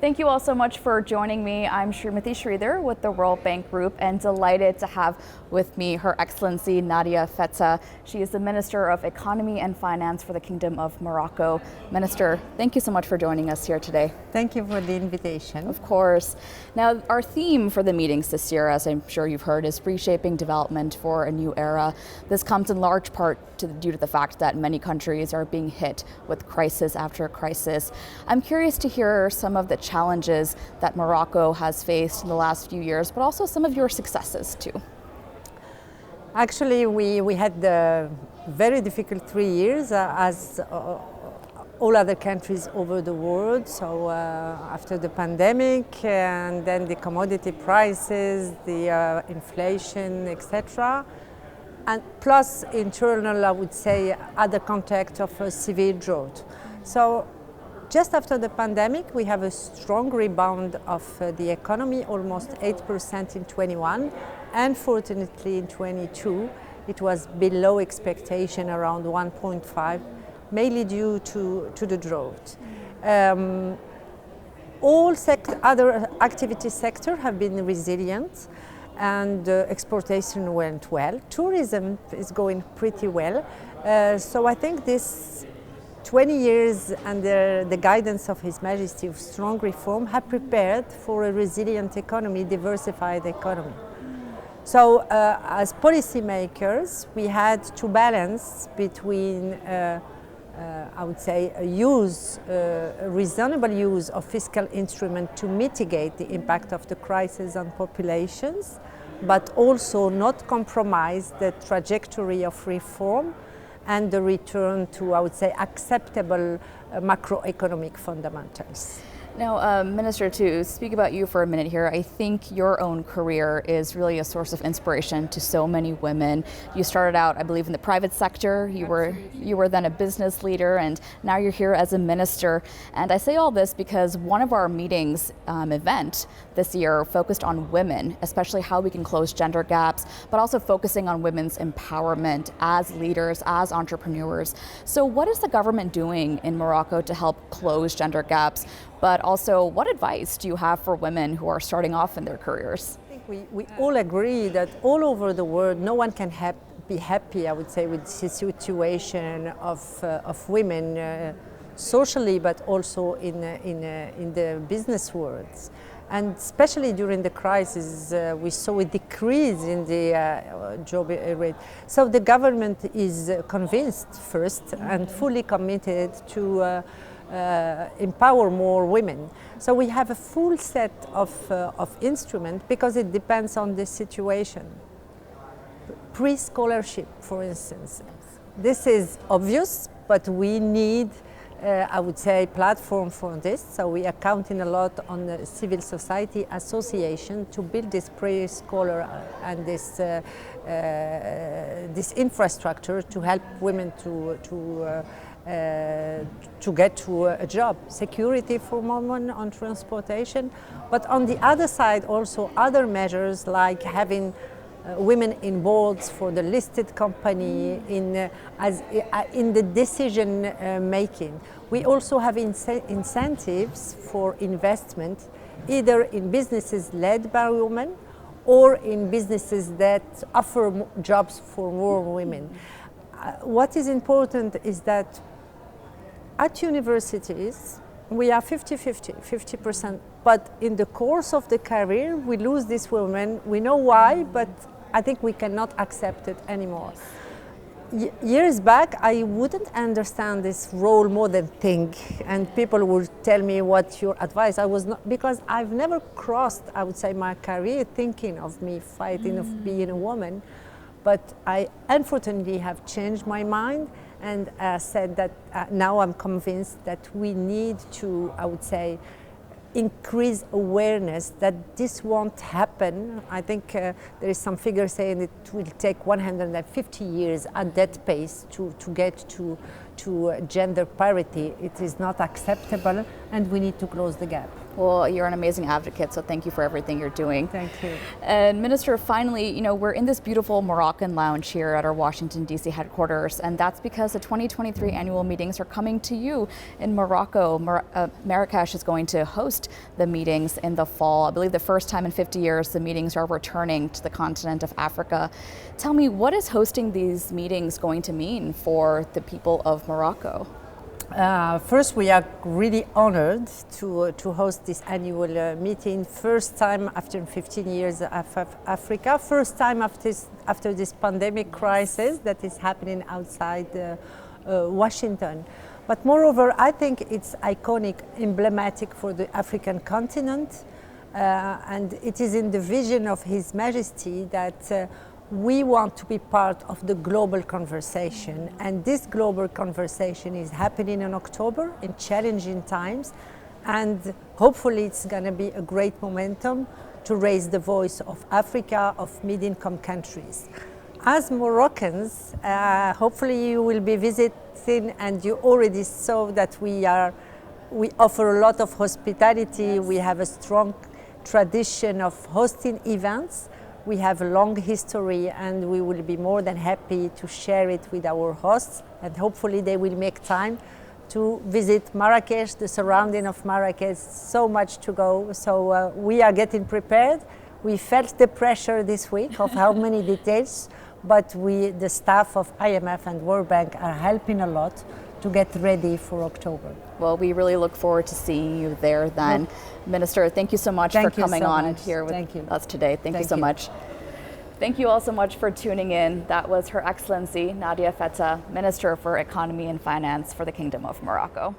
Thank you all so much for joining me. I'm Srimati Sridhar with the World Bank Group and delighted to have with me Her Excellency Nadia Fettah. She is the Minister of Economy and Finance for the Kingdom of Morocco. Minister, thank you so much for joining us here today. Thank you for the invitation. Of course. Now, our theme for the meetings this year, as I'm sure you've heard, is reshaping development for a new era. This comes in large part due to the fact that many countries are being hit with crisis after crisis. I'm curious to hear some of the challenges that Morocco has faced in the last few years, but also some of your successes too. Actually, we had very difficult 3 years as all other countries over the world. So after the pandemic and then the commodity prices, the inflation, etc. And plus internal, I would say, other context of a severe drought. So just after the pandemic, we have a strong rebound of the economy, almost 8% in 21. Unfortunately, in 22, it was below expectation, around 1.5, mainly due to the drought. All other activity sectors have been resilient, and exportation went well. Tourism is going pretty well. So I think this 20 years under the guidance of His Majesty of strong reform have prepared for a resilient economy, diversified economy. So as policymakers, we had to balance between I would say a reasonable use of fiscal instruments to mitigate the impact of the crisis on populations, but also not compromise the trajectory of reform and the return to, I would say, acceptable macroeconomic fundamentals. Now, Minister, to speak about you for a minute here, I think your own career is really a source of inspiration to so many women. You started out, I believe, in the private sector. You were then a business leader, and now you're here as a minister. And I say all this because one of our meetings event this year focused on women, especially how we can close gender gaps, but also focusing on women's empowerment as leaders, as entrepreneurs. So what is the government doing in Morocco to help close gender gaps? But also, what advice do you have for women who are starting off in their careers? I think we all agree that all over the world, no one can be happy, I would say, with the situation of women socially, but also in the business world. And especially during the crisis, we saw a decrease in the job rate. So the government is convinced first and fully committed to empower more women. So we have a full set of instruments because it depends on the situation. Pre-scholarship, for instance. This is obvious, but we need, I would say, platform for this. So we are counting a lot on the civil society association to build this pre-scholar and this infrastructure to help women to get to a job, security for women on transportation, but on the other side also other measures like having women in boards for the listed company in the decision making. We also have incentives for investment, either in businesses led by women or in businesses that offer jobs for more women. What is important is that at universities, we are 50%, but in the course of the career, we lose these women. We know why, but I think we cannot accept it anymore. Years back, I wouldn't understand this role model thing, and people would tell me, what's your advice? I was not, because I've never crossed, I would say, my career thinking of me fighting of being a woman, but I unfortunately have changed my mind and said that now I'm convinced that we need to, I would say, increase awareness that this won't happen. I think there is some figure saying it will take 150 years at that pace to get to to gender parity. It is not acceptable, and we need to close the gap. Well, you're an amazing advocate, so thank you for everything you're doing. Thank you. And Minister, finally, we're in this beautiful Moroccan lounge here at our Washington, D.C. headquarters, and that's because the 2023 annual meetings are coming to you in Morocco. Marrakesh is going to host the meetings in the fall. I believe the first time in 50 years the meetings are returning to the continent of Africa. Tell me, what is hosting these meetings going to mean for the people of Morocco? First, we are really honored to host this annual meeting. First time after 15 years of Africa, first time after this pandemic crisis that is happening outside Washington. But moreover, I think it's iconic, emblematic for the African continent, and it is in the vision of His Majesty that we want to be part of the global conversation, and this global conversation is happening in October in challenging times, and hopefully it's going to be a great momentum to raise the voice of Africa, of mid-income countries. As Moroccans, hopefully you will be visiting, and you already saw that we offer a lot of hospitality. We have a strong tradition of hosting events. We have a long history, and we will be more than happy to share it with our hosts, and hopefully they will make time to visit Marrakesh, the surrounding of Marrakesh. So much to go, so we are getting prepared. We felt the pressure this week of how many details, but the staff of IMF and World Bank are helping a lot to get ready for October. Well, we really look forward to seeing you there then. Yep. Minister, thank you so much for coming on here with us today. Thank you so much. Thank you all so much for tuning in. That was Her Excellency Nadia Fettah, Minister for Economy and Finance for the Kingdom of Morocco.